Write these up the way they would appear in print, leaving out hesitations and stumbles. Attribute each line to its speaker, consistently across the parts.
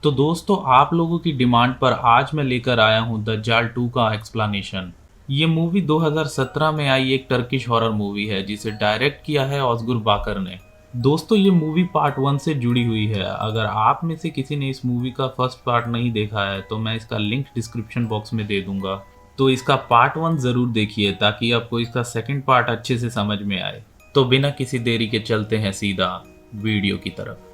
Speaker 1: तो दोस्तों आप लोगों की डिमांड पर आज मैं लेकर आया हूँ दज्जाल 2 का एक्सप्लेनेशन। ये मूवी 2017 में आई एक टर्किश हॉरर मूवी है जिसे डायरेक्ट किया है ओज़गुर बाकर ने। दोस्तों ये मूवी पार्ट 1 से जुड़ी हुई है। अगर आप में से किसी ने इस मूवी का फर्स्ट पार्ट नहीं देखा है तो मैं इसका लिंक डिस्क्रिप्शन बॉक्स में दे दूंगा। तो इसका पार्ट 1 ज़रूर देखिए ताकि आपको इसका सेकंड पार्ट अच्छे से समझ में आए। तो बिना किसी देरी के चलते हैं सीधा वीडियो की तरफ।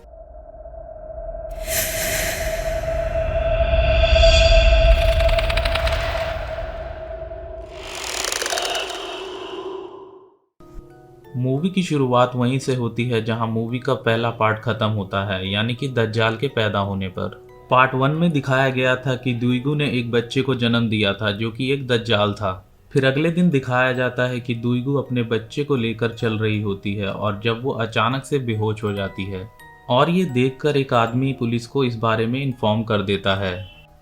Speaker 1: मूवी की शुरुआत वहीं से होती है जहां मूवी का पहला पार्ट खत्म होता है, यानी कि दज्जाल के पैदा होने पर। पार्ट 1 में दिखाया गया था कि दुइगु ने एक बच्चे को जन्म दिया था जो कि एक दज्जाल था। फिर अगले दिन दिखाया जाता है कि दुइगु अपने बच्चे को लेकर चल रही होती है और जब वो अचानक से बेहोश हो जाती है और ये देखकर एक आदमी पुलिस को इस बारे में इन्फॉर्म कर देता है।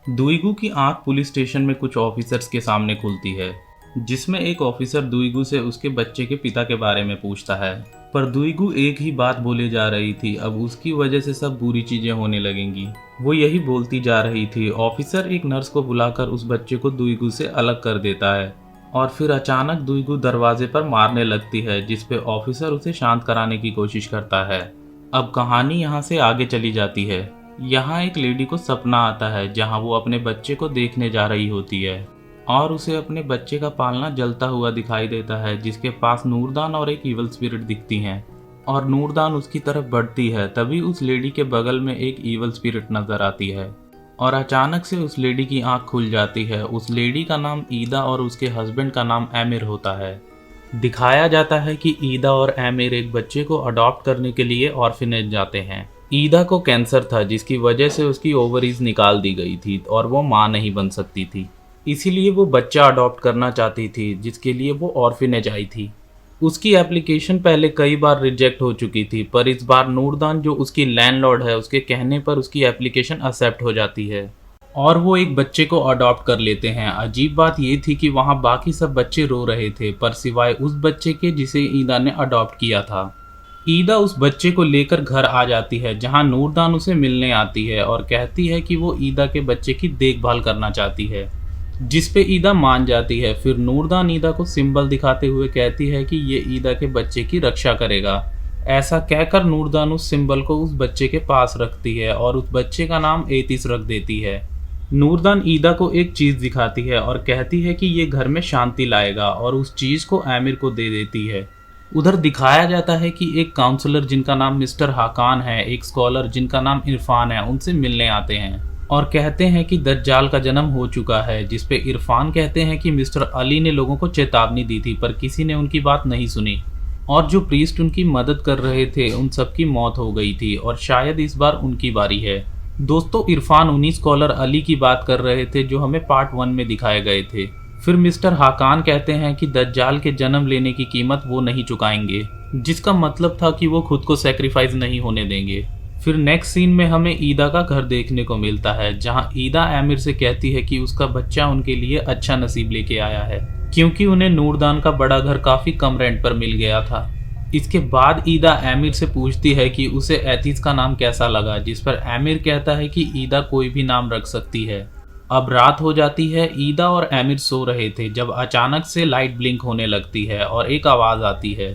Speaker 1: दुइगु की आंख पुलिस स्टेशन में कुछ ऑफिसर्स के सामने खुलती है, जिसमें एक ऑफिसर दुइगु से उसके बच्चे के पिता के बारे में पूछता है। पर दुइगु एक ही बात बोले जा रही थी, अब उसकी वजह से सब बुरी चीजें होने लगेंगी। वो यही बोलती जा रही थी। ऑफिसर एक नर्स को बुलाकर उस बच्चे को दुइगु से अलग कर देता है और फिर अचानक दुइगु दरवाजे पर मारने लगती है, जिसपे ऑफिसर उसे शांत कराने की कोशिश करता है। अब कहानी यहाँ से आगे चली जाती है। यहाँ एक लेडी को सपना आता है जहाँ वो अपने बच्चे को देखने जा रही होती है और उसे अपने बच्चे का पालना जलता हुआ दिखाई देता है, जिसके पास नूरदान और एक इवल स्पिरिट दिखती हैं और नूरदान उसकी तरफ बढ़ती है। तभी उस लेडी के बगल में एक इवल स्पिरिट नजर आती है और अचानक से उस लेडी की आंख खुल जाती है। उस लेडी का नाम ईदा और उसके हस्बैंड का नाम एमिर होता है। दिखाया जाता है कि ईदा और एमिर एक बच्चे को अडॉप्ट करने के लिए ऑर्फिनेज जाते हैं। ईदा को कैंसर था जिसकी वजह से उसकी ओवरीज निकाल दी गई थी और वो मां नहीं बन सकती थी, इसीलिए वो बच्चा अडॉप्ट करना चाहती थी, जिसके लिए वो ऑर्फिनेज आई थी। उसकी एप्लीकेशन पहले कई बार रिजेक्ट हो चुकी थी, पर इस बार नूरदान जो उसकी लैंडलॉर्ड है उसके कहने पर उसकी एप्लीकेशन एक्सेप्ट हो जाती है और वो एक बच्चे को अडॉप्ट कर लेते हैं। अजीब बात ये थी कि वहाँ बाकी सब बच्चे रो रहे थे पर सिवाय उस बच्चे के जिसे ईदा ने अडॉप्ट किया था। ईदा उस बच्चे को लेकर घर आ जाती है जहाँ नूरदान उसे मिलने आती है और कहती है कि वो ईदा के बच्चे की देखभाल करना चाहती है, जिस पे ईदा मान जाती है। फिर नूरदान ईदा को सिंबल दिखाते हुए कहती है कि ये ईदा के बच्चे की रक्षा करेगा। ऐसा कहकर नूरदान उस सिंबल को उस बच्चे के पास रखती है और उस बच्चे का नाम एतिस रख देती है। नूरदान ईदा को एक चीज दिखाती है और कहती है कि ये घर में शांति लाएगा और उस चीज को आमिर को दे देती है। उधर दिखाया जाता है कि एक काउंसलर जिनका नाम मिस्टर हाकान है, एक स्कॉलर जिनका नाम इरफान है, उनसे मिलने आते हैं और कहते हैं कि दज्जाल का जन्म हो चुका है, जिसपे इरफान कहते हैं कि मिस्टर अली ने लोगों को चेतावनी दी थी पर किसी ने उनकी बात नहीं सुनी और जो प्रीस्ट उनकी मदद कर रहे थे उन सबकी मौत हो गई थी और शायद इस बार उनकी बारी है। दोस्तों इरफान उन्हीं स्कॉलर अली की बात कर रहे थे जो हमें पार्ट 1 में दिखाए गए थे। फिर मिस्टर हाकान कहते हैं कि दज्जाल के जन्म लेने की कीमत वो नहीं चुकाएंगे, जिसका मतलब था कि वो खुद को सेक्रीफाइस नहीं होने देंगे। फिर नेक्स्ट सीन में हमें ईदा का घर देखने को मिलता है जहां ईदा आमिर से कहती है कि उसका बच्चा उनके लिए अच्छा नसीब लेके आया है, क्योंकि उन्हें नूरदान का बड़ा घर काफी कम रेंट पर मिल गया था। इसके बाद ईदा आमिर से पूछती है कि उसे एतिस का नाम कैसा लगा, जिस पर आमिर कहता है कि ईदा कोई भी नाम रख सकती है। अब रात हो जाती है। ईदा और आमिर सो रहे थे जब अचानक से लाइट ब्लिंक होने लगती है और एक आवाज आती है,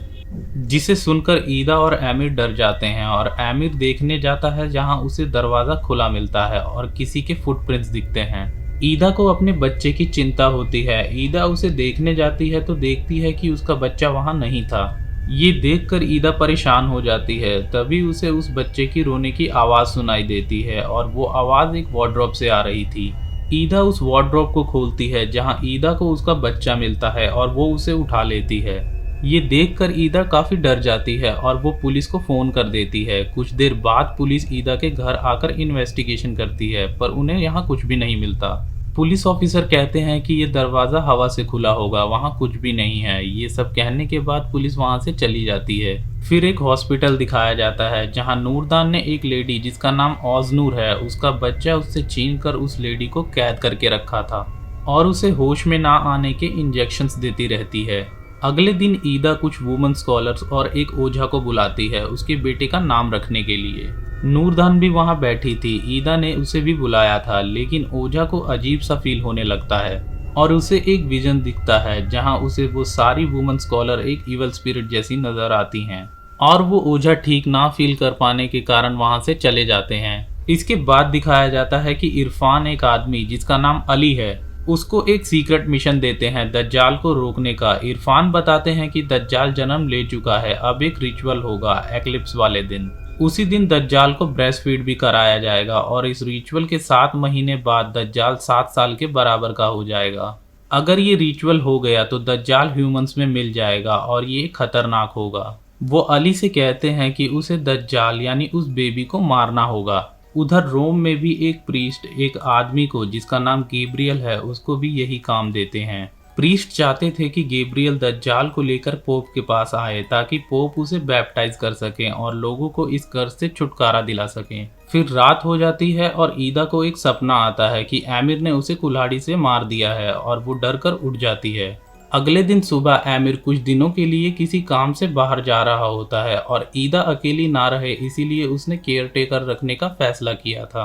Speaker 1: जिसे सुनकर ईदा और आमिर डर जाते हैं और आमिर देखने जाता है जहां उसे दरवाजा खुला मिलता है और किसी के फुटप्रिंट्स दिखते हैं। ईदा को अपने बच्चे की चिंता होती है। ईदा उसे देखने जाती है तो देखती है कि उसका बच्चा वहां नहीं था। ये देखकर ईदा परेशान हो जाती है। तभी उसे उस बच्चे की रोने की आवाज सुनाई देती है और वो आवाज एक वार्डरोब से आ रही थी। ईदा उस वार्डरोब को खोलती है जहां ईदा को उसका बच्चा मिलता है और वो उसे उठा लेती है। ये देखकर ईदा काफी डर जाती है और वो पुलिस को फोन कर देती है। कुछ देर बाद पुलिस ईदा के घर आकर इन्वेस्टिगेशन करती है पर उन्हें यहाँ कुछ भी नहीं मिलता। पुलिस ऑफिसर कहते हैं कि ये दरवाजा हवा से खुला होगा, वहाँ कुछ भी नहीं है। ये सब कहने के बाद पुलिस वहाँ से चली जाती है। फिर एक हॉस्पिटल दिखाया जाता है जहाँ नूरदान ने एक लेडी जिसका नाम ओज़नूर है, उसका बच्चा उससे छीन कर उस लेडी को कैद करके रखा था और उसे होश में ना आने के इंजेक्शंस देती रहती है। अगले दिन ईदा कुछ वुमन स्कॉलर्स और एक ओझा को बुलाती है उसके बेटे का नाम रखने के लिए। नूरदान भी वहां बैठी थी। ईदा ने उसे भी बुलाया था, लेकिन ओझा को अजीब सा फील होने लगता है और उसे एक विजन दिखता है जहां उसे वो सारी वुमन स्कॉलर एक इवल स्पिरिट जैसी नजर आती हैं और वो ओझा ठीक ना फील कर पाने के कारण वहां से चले जाते हैं। इसके बाद दिखाया जाता है कि इरफान एक आदमी जिसका नाम अली है, उसको एक सीक्रेट मिशन देते हैं दज्जाल को रोकने का। इरफान बताते हैं कि दज्जाल जन्म ले चुका है, अब एक रिचुअल होगा एक्लिप्स वाले दिन। उसी दिन दज्जाल को ब्रेस्ट फीड भी कराया जाएगा और इस रिचुअल के 7 महीने बाद दज्जाल 7 साल के बराबर का हो जाएगा। अगर ये रिचुअल हो गया तो दज्जाल ह्यूमंस में मिल जाएगा और ये खतरनाक होगा। वो अली से कहते हैं कि उसे दज्जाल यानी उस बेबी को मारना होगा। उधर रोम में भी एक प्रीस्ट एक आदमी को जिसका नाम गैब्रियल है उसको भी यही काम देते हैं। प्रीस्ट चाहते थे कि गैब्रियल दज्जाल को लेकर पोप के पास आए ताकि पोप उसे बैप्टाइज कर सकें और लोगों को इस कर्ज से छुटकारा दिला सकें। फिर रात हो जाती है और ईदा को एक सपना आता है कि आमिर ने उसे कुल्हाड़ी से मार दिया है और वो डर कर उठ जाती है। अगले दिन सुबह आमिर कुछ दिनों के लिए किसी काम से बाहर जा रहा होता है और ईदा अकेली ना रहे इसीलिए उसने केयर टेकर रखने का फैसला किया था।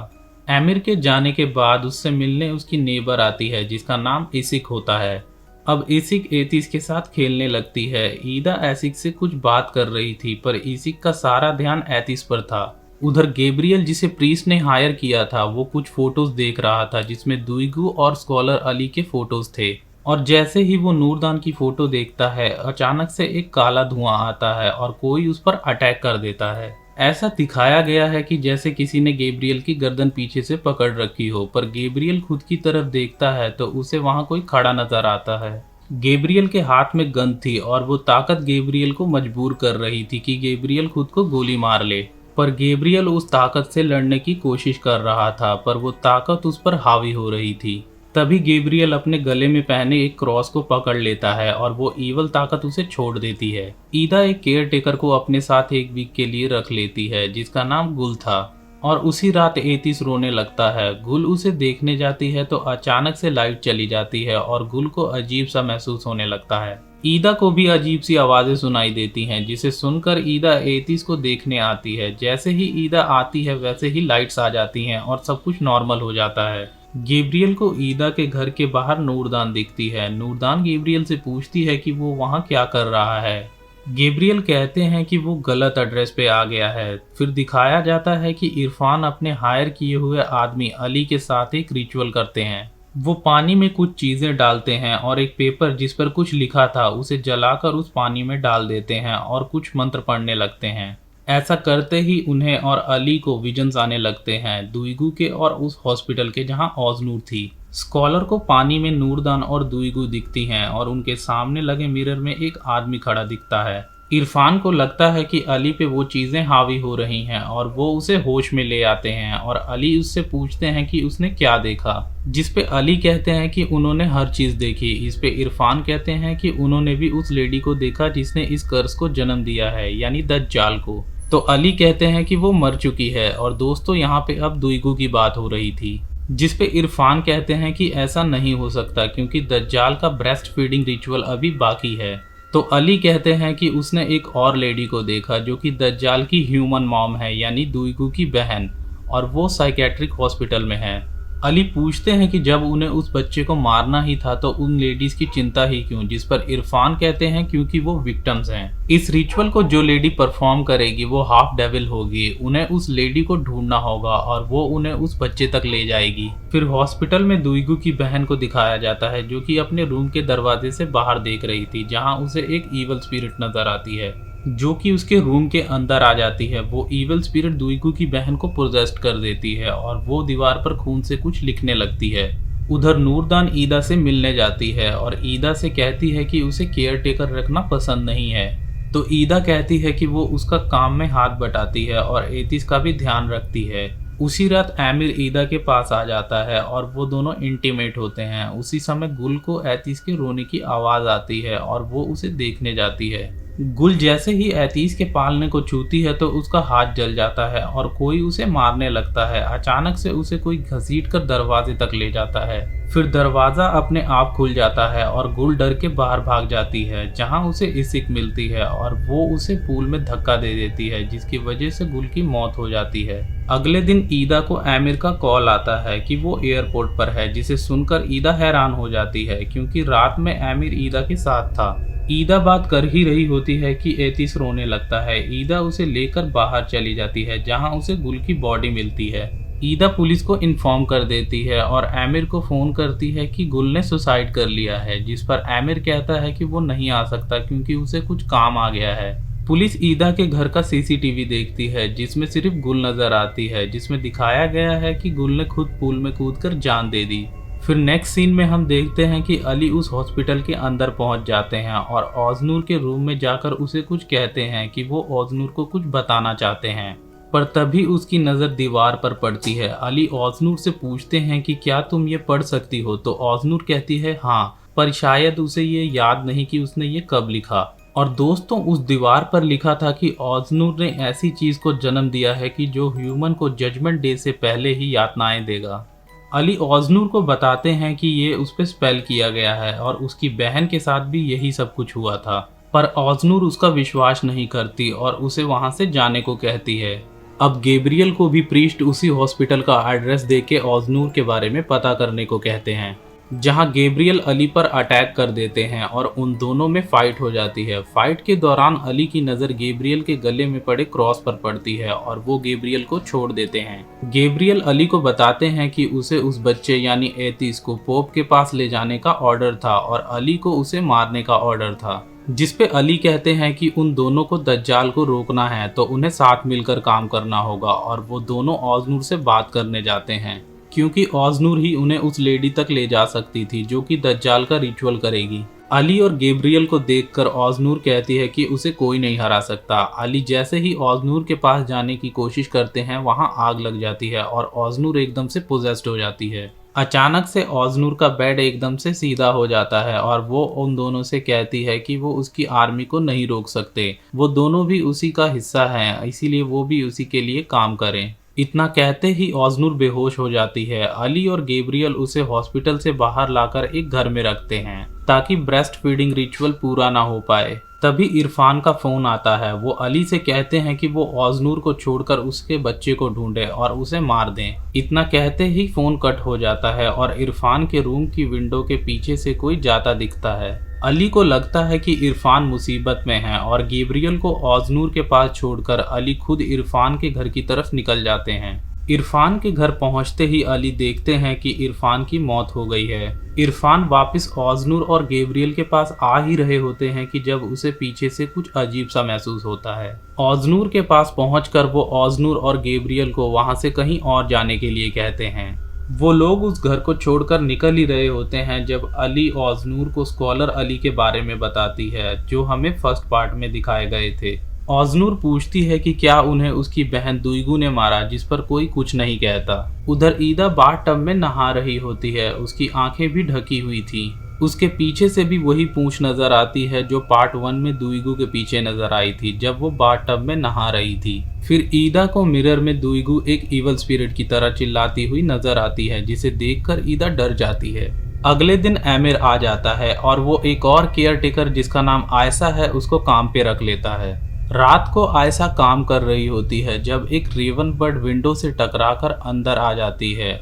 Speaker 1: आमिर के जाने के बाद उससे मिलने उसकी नेबर आती है जिसका नाम इसिक होता है। अब इसिक एतीस के साथ खेलने लगती है। ईदा एसिक से कुछ बात कर रही थी पर इसिक का सारा ध्यान एतीस पर था। उधर गैब्रियल जिसे प्रीस्ट ने हायर किया था वो कुछ फोटोज देख रहा था जिसमें दुइगू और स्कॉलर अली के फोटोज थे और जैसे ही वो नूरदान की फोटो देखता है अचानक से एक काला धुआं आता है और कोई उस पर अटैक कर देता है। ऐसा दिखाया गया है कि जैसे किसी ने गैब्रियल की गर्दन पीछे से पकड़ रखी हो, पर गैब्रियल खुद की तरफ देखता है तो उसे वहां कोई खड़ा नजर आता है। गैब्रियल के हाथ में गन थी और वो ताकत गैब्रियल को मजबूर कर रही थी कि गैब्रियल खुद को गोली मार ले, पर गैब्रियल उस ताकत से लड़ने की कोशिश कर रहा था पर वो ताकत उस पर हावी हो रही थी। तभी गैब्रियल अपने गले में पहने एक क्रॉस को पकड़ लेता है और वो ईवल ताकत उसे छोड़ देती है। ईदा एक केयर टेकर को अपने साथ एक वीक के लिए रख लेती है जिसका नाम गुल था और उसी रात एतीस रोने लगता है। गुल उसे देखने जाती है तो अचानक से लाइट चली जाती है और गुल को अजीब सा महसूस होने लगता है। ईदा को भी अजीब सी आवाजें सुनाई देती हैं जिसे सुनकर ईदा एतीस को देखने आती है। जैसे ही ईदा आती है वैसे ही लाइट्स आ जाती हैं और सब कुछ नॉर्मल हो जाता है। गैब्रियल को ईदा के घर के बाहर नूरदान दिखती है। नूरदान गैब्रियल से पूछती है कि वो वहाँ क्या कर रहा है। गैब्रियल कहते हैं कि वो गलत एड्रेस पे आ गया है। फिर दिखाया जाता है कि इरफान अपने हायर किए हुए आदमी अली के साथ एक रिचुअल करते हैं। वो पानी में कुछ चीजें डालते हैं और एक पेपर जिस पर कुछ लिखा था उसे जलाकर उस पानी में डाल देते हैं और कुछ मंत्र पढ़ने लगते हैं। ऐसा करते ही उन्हें और अली को विजन्स आने लगते हैं, दुइगू के और उस हॉस्पिटल के जहां औजनूर थी। स्कॉलर को पानी में नूरदान और दुइगू दिखती हैं और उनके सामने लगे मिरर में एक आदमी खड़ा दिखता है। इरफान को लगता है कि अली पे वो चीजें हावी हो रही हैं और वो उसे होश में ले आते हैं और अली उससे पूछते हैं कि उसने क्या देखा, जिस पे अली कहते हैं कि उन्होंने हर चीज देखी। इस पे इरफान कहते हैं कि उन्होंने भी उस लेडी को देखा जिसने इस कर्ज को जन्म दिया है यानी दज्जाल को। तो अली कहते हैं कि वो मर चुकी है और दोस्तों यहाँ पे अब दुइगू की बात हो रही थी, जिस पे इरफान कहते हैं कि ऐसा नहीं हो सकता क्योंकि दज्जाल का ब्रेस्ट फीडिंग रिचुअल अभी बाकी है। तो अली कहते हैं कि उसने एक और लेडी को देखा जो कि दज्जाल की ह्यूमन मॉम है यानी दुइगू की बहन, और वो साइकेट्रिक हॉस्पिटल में है। अली पूछते हैं कि जब उन्हें उस बच्चे को मारना ही था तो उन लेडीज की चिंता ही क्यों, जिस पर इरफान कहते हैं क्योंकि वो विक्टिम्स हैं। इस रिचुअल को जो लेडी परफॉर्म करेगी वो हाफ डेविल होगी, उन्हें उस लेडी को ढूंढना होगा और वो उन्हें उस बच्चे तक ले जाएगी। फिर हॉस्पिटल में दुइगू की बहन को दिखाया जाता है जो कि अपने रूम के दरवाजे से बाहर देख रही थी जहाँ उसे एक ईवल स्पिरिट नजर आती है जो कि उसके रूम के अंदर आ जाती है। वो ईवल स्पिरिट दुइगू की बहन को पोजेस्ट कर देती है और वो दीवार पर खून से कुछ लिखने लगती है। उधर नूरदान ईदा से मिलने जाती है और ईदा से कहती है कि उसे केयर टेकर रखना पसंद नहीं है। तो ईदा कहती है कि वो उसका काम में हाथ बटाती है और एतीस का भी ध्यान रखती है। उसी रात आमिर ईदा के पास आ जाता है और वो दोनों इंटीमेट होते हैं। उसी समय गुल को एतीस के रोने की आवाज आती है और वो उसे देखने जाती है। गुल जैसे ही एतीस के पालने को छूती है तो उसका हाथ जल जाता है और कोई उसे मारने लगता है। अचानक से उसे कोई घसीट कर दरवाजे तक ले जाता है। फिर दरवाजा अपने आप खुल जाता है और गुल डर के बाहर भाग जाती है, जहां उसे इसिक मिलती है और वो उसे पूल में धक्का दे देती है, जिसकी वजह से गुल की मौत हो जाती है। अगले दिन ईदा को आमिर का कॉल आता है कि वो एयरपोर्ट पर है, जिसे सुनकर ईदा हैरान हो जाती है क्योंकि रात में आमिर ईदा के साथ था। ईदा बात कर ही रही होती है कि एतीस रोने लगता है। ईदा उसे लेकर बाहर चली जाती है, जहां उसे गुल की बॉडी मिलती है। ईदा पुलिस को इन्फॉर्म कर देती है और आमिर को फोन करती है कि गुल ने सुसाइड कर लिया है, जिस पर आमिर कहता है कि वो नहीं आ सकता क्योंकि उसे कुछ काम आ गया है। पुलिस ईदा के घर का सीसीटीवी देखती है, जिसमें सिर्फ गुल नजर आती है, जिसमें दिखाया गया है कि गुल ने खुद पूल में कूदकर जान दे दी। फिर नेक्स्ट सीन में हम देखते हैं कि अली उस हॉस्पिटल के अंदर पहुंच जाते हैं और ओज़नूर के रूम में जाकर उसे कुछ कहते हैं कि वो ओज़नूर को कुछ बताना चाहते हैं। पर तभी उसकी नज़र दीवार पर पड़ती है। अली ओज़नूर से पूछते हैं कि क्या तुम ये पढ़ सकती हो, तो ओज़नूर कहती है हाँ, पर शायद उसे ये याद नहीं कि उसने ये कब लिखा। और दोस्तों, उस दीवार पर लिखा था कि ओज़नूर ने ऐसी चीज़ को जन्म दिया है कि जो ह्यूमन को जजमेंट डे से पहले ही यातनाएं देगा। अली ओज़नूर को बताते हैं कि ये उस पर स्पेल किया गया है और उसकी बहन के साथ भी यही सब कुछ हुआ था। पर ओज़नूर उसका विश्वास नहीं करती और उसे वहां से जाने को कहती है। अब गैब्रियल को भी प्रीस्ट उसी हॉस्पिटल का एड्रेस देके ओज़नूर के बारे में पता करने को कहते हैं, जहां गैब्रियल अली पर अटैक कर देते हैं और उन दोनों में फाइट हो जाती है। फाइट के दौरान अली की नज़र गैब्रियल के गले में पड़े क्रॉस पर पड़ती है और वो गैब्रियल को छोड़ देते हैं। गैब्रियल अली को बताते हैं कि उसे उस बच्चे यानी एतीस को पोप के पास ले जाने का ऑर्डर था और अली को उसे मारने का ऑर्डर था, जिस पे अली कहते हैं कि उन दोनों को दज्जाल को रोकना है तो उन्हें साथ मिलकर काम करना होगा। और वो दोनों ओज़नूर से बात करने जाते हैं क्योंकि ओज़नूर ही उन्हें उस लेडी तक ले जा सकती थी जो कि दज्जाल का रिचुअल करेगी। अली और गैब्रियल को देखकर ओज़नूर कहती है कि उसे कोई नहीं हरा सकता। अली जैसे ही ओज़नूर के पास जाने की कोशिश करते हैं, वहां आग लग जाती है और ओज़नूर एकदम से पोजेस्ड हो जाती है। अचानक से ओज़नूर का बेड एकदम से सीधा हो जाता है और वो उन दोनों से कहती है कि वो उसकी आर्मी को नहीं रोक सकते, वो दोनों भी उसी का हिस्सा हैं, इसीलिए वो भी उसी के लिए काम करें। इतना कहते ही ओज़नूर बेहोश हो जाती है। अली और गैब्रियल उसे हॉस्पिटल से बाहर लाकर एक घर में रखते हैं ताकि ब्रेस्ट फीडिंग रिचुअल पूरा ना हो पाए। तभी इरफान का फोन आता है। वो अली से कहते हैं कि वो ओज़नूर को छोड़कर उसके बच्चे को ढूंढे और उसे मार दें। इतना कहते ही फोन कट हो जाता है और इरफान के रूम की विंडो के पीछे से कोई जाता दिखता है। अली को लगता है कि इरफान मुसीबत में है और गैब्रियल को ओज़नूर के पास छोड़कर अली खुद इरफान के घर की तरफ निकल जाते हैं। इरफान के घर पहुंचते ही अली देखते हैं कि इरफान की मौत हो गई है। इरफान वापस ओज़नूर और गैब्रियल के पास आ ही रहे होते हैं कि जब उसे पीछे से कुछ अजीब सा महसूस होता है। ओज़नूर के पास पहुंचकर वो ओज़नूर और गैब्रियल को वहां से कहीं और जाने के लिए कहते हैं। वो लोग उस घर को छोड़कर निकल ही रहे होते हैं जब अली ओज़नूर को स्कॉलर अली के बारे में बताती है, जो हमें फर्स्ट पार्ट में दिखाए गए थे। ओज़नूर पूछती है कि क्या उन्हें उसकी बहन दुईगू ने मारा, जिस पर कोई कुछ नहीं कहता। उधर ईदा बाथ-टब में नहा रही होती है, उसकी आंखें भी ढकी हुई थी। उसके पीछे से भी वही पूंछ नजर आती है जो पार्ट 1 में दुईगू के पीछे नजर आई थी जब वो बाथ-टब में नहा रही थी। फिर ईदा को मिरर में दुईगू एक इवल स्पिरिट की तरह चिल्लाती हुई नजर आती है, जिसे देखकर ईदा डर जाती है। अगले दिन आमिर आ जाता है और वो एक और केयर टेकर जिसका नाम आयशा है उसको काम पे रख लेता है। रात को आयशा काम कर रही होती है जब एक रेवन बर्ड विंडो से टकराकर अंदर आ जाती है।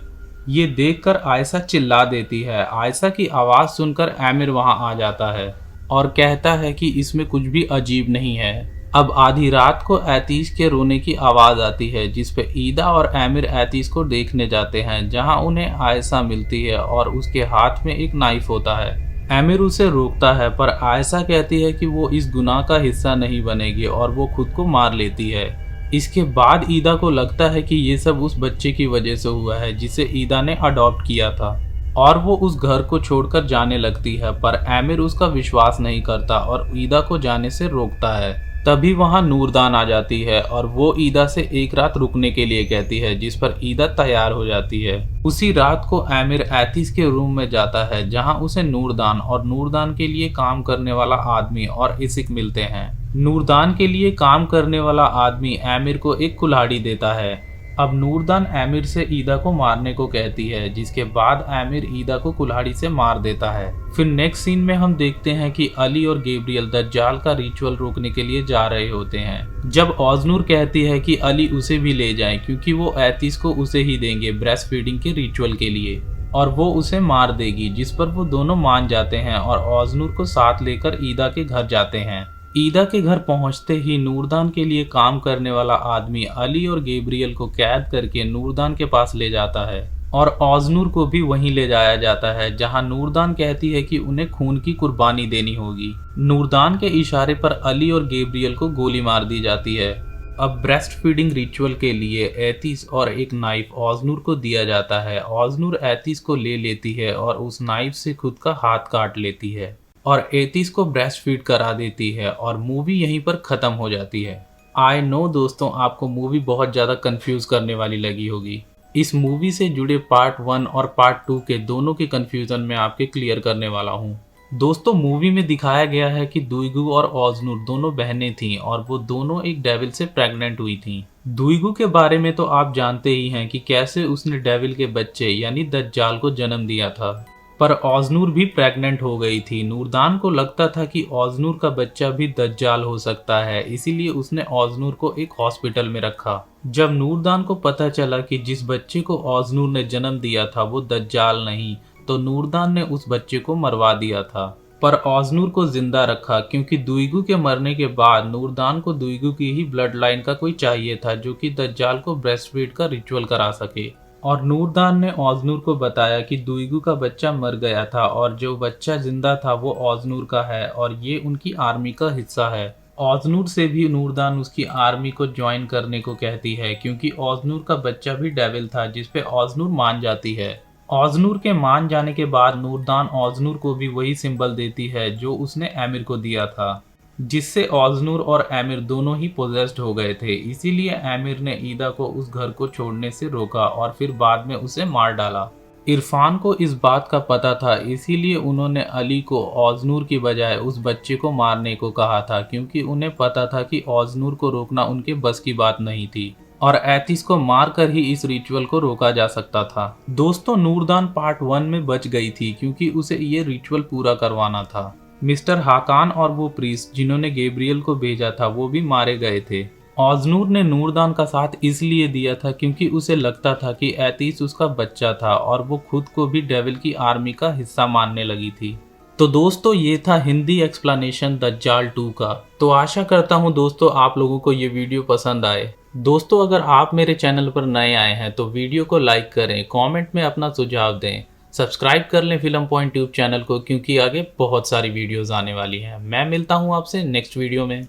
Speaker 1: ये देखकर आयशा चिल्ला देती है। आयशा की आवाज़ सुनकर आमिर वहां आ जाता है और कहता है कि इसमें कुछ भी अजीब नहीं है। अब आधी रात को एतीस के रोने की आवाज़ आती है, जिस पे ईदा और आमिर एतीस को देखने जाते हैं, जहां उन्हें आयशा मिलती है और उसके हाथ में एक नाइफ होता है। आमिर उसे रोकता है पर आयशा कहती है कि वो इस गुनाह का हिस्सा नहीं बनेगी और वो खुद को मार लेती है। इसके बाद ईदा को लगता है कि ये सब उस बच्चे की वजह से हुआ है जिसे ईदा ने अडॉप्ट किया था और वो उस घर को छोड़कर जाने लगती है, पर आमिर उसका विश्वास नहीं करता और ईदा को जाने से रोकता है। तभी वहां नूरदान आ जाती है और वो ईदा से एक रात रुकने के लिए कहती है, जिस पर ईदा तैयार हो जाती है। उसी रात को आमिर एतीस के रूम में जाता है जहां उसे नूरदान और नूरदान के लिए काम करने वाला आदमी और इसिक मिलते हैं। नूरदान के लिए काम करने वाला आदमी आमिर को एक कुल्हाड़ी देता है। अब नूरदान आमिर से ईदा को मारने को कहती है, जिसके बाद आमिर ईदा को कुल्हाड़ी से मार देता है। फिर नेक्स्ट सीन में हम देखते हैं कि अली और गैब्रियल दज्जाल का रिचुअल रोकने के लिए जा रहे होते हैं। जब ऑजनूर कहती है कि अली उसे भी ले जाए क्योंकि वो ऐतीस को उसे ही देंगे ब्रेस्ट फीडिंग के रिचुअल के लिए और वो उसे मार देगी, जिस पर वो दोनों मान जाते हैं और ऑजनूर को साथ लेकर ईदा के घर जाते हैं। ईदा के घर पहुंचते ही नूरदान के लिए काम करने वाला आदमी अली और गैब्रियल को कैद करके नूरदान के पास ले जाता है और ऑजनूर को भी वहीं ले जाया जाता है, जहां नूरदान कहती है कि उन्हें खून की कुर्बानी देनी होगी। नूरदान के इशारे पर अली और गैब्रियल को गोली मार दी जाती है। अब ब्रेस्ट फीडिंग रिचुअल के लिए ऐतीस और एक नाइफ ऑजनूर को दिया जाता है। ऑजनूर ऐतीस को ले लेती है और उस नाइफ से खुद का हाथ काट लेती है और ऐतीस को ब्रेस्ट फीड करा देती है और मूवी यहीं पर ख़त्म हो जाती है। आई नो दोस्तों, आपको मूवी बहुत ज़्यादा कंफ्यूज करने वाली लगी होगी। इस मूवी से जुड़े पार्ट 1 और पार्ट 2 के दोनों के कंफ्यूजन में आपके क्लियर करने वाला हूँ। दोस्तों, मूवी में दिखाया गया है कि दुईगु और ऑजनूर दोनों बहनें थीं और वो दोनों एक डेविल से प्रेग्नेंट हुई थीं। दुईगु के बारे में तो आप जानते ही हैं कि कैसे उसने डेविल के बच्चे यानी दज्जाल को जन्म दिया था, पर ऑजनूर भी प्रेग्नेंट हो गई थी। नूरदान को लगता था कि ऑजनूर का बच्चा भी दज्जाल हो सकता है, इसीलिए उसने ऑजनूर को एक हॉस्पिटल में रखा। जब नूरदान को पता चला कि जिस बच्चे को ऑजनूर ने जन्म दिया था वो दज्जाल नहीं, तो नूरदान ने उस बच्चे को मरवा दिया था, पर ऑजनूर को जिंदा रखा क्योंकि दुईगु के मरने के बाद नूरदान को दुईगु की ही ब्लड लाइन का कोई चाहिए था जो कि दज्जाल को ब्रेस्ट फीड का रिचुअल करा सके। और नूरदान ने ऑजनूर को बताया कि दुईगु का बच्चा मर गया था और जो बच्चा जिंदा था वो ऑजनूर का है और ये उनकी आर्मी का हिस्सा है। ऑजनूर से भी नूरदान उसकी आर्मी को ज्वाइन करने को कहती है क्योंकि ऑजनूर का बच्चा भी डेविल था, जिस पे ऑजनूर मान जाती है। ऑजनूर के मान जाने के बाद नूरदान ऑजनूर को भी वही सिंबल देती है जो उसने आमिर को दिया था, जिससे ऑजनूर और आमिर दोनों ही पोजेस्ड हो गए थे। इसीलिए आमिर ने ईदा को उस घर को छोड़ने से रोका और फिर बाद में उसे मार डाला। इरफान को इस बात का पता था, इसीलिए उन्होंने अली को ऑजनूर की बजाय उस बच्चे को मारने को कहा था, क्योंकि उन्हें पता था कि ऑजनूर को रोकना उनके बस की बात नहीं थी और ऐतीस को मारकर ही इस रिचुअल को रोका जा सकता था। दोस्तों, नूरदान पार्ट 1 में बच गई थी क्योंकि उसे ये रिचुअल पूरा करवाना था। मिस्टर हाकान और वो प्रीस्ट जिन्होंने गैब्रियल को भेजा था वो भी मारे गए थे। ऑजनूर ने नूरदान का साथ इसलिए दिया था क्योंकि उसे लगता था कि ऐतीस उसका बच्चा था और वो खुद को भी डेविल की आर्मी का हिस्सा मानने लगी थी। तो दोस्तों, ये था हिंदी एक्सप्लेनेशन दज्जाल 2 का। तो आशा करता हूँ दोस्तों आप लोगों को ये वीडियो पसंद आए। दोस्तों, अगर आप मेरे चैनल पर नए आए हैं तो वीडियो को लाइक करें, कमेंट में अपना सुझाव दें, सब्सक्राइब कर लें फिल्म पॉइंट ट्यूब चैनल को, क्योंकि आगे बहुत सारी वीडियोस आने वाली हैं। मैं मिलता हूँ आपसे नेक्स्ट वीडियो में।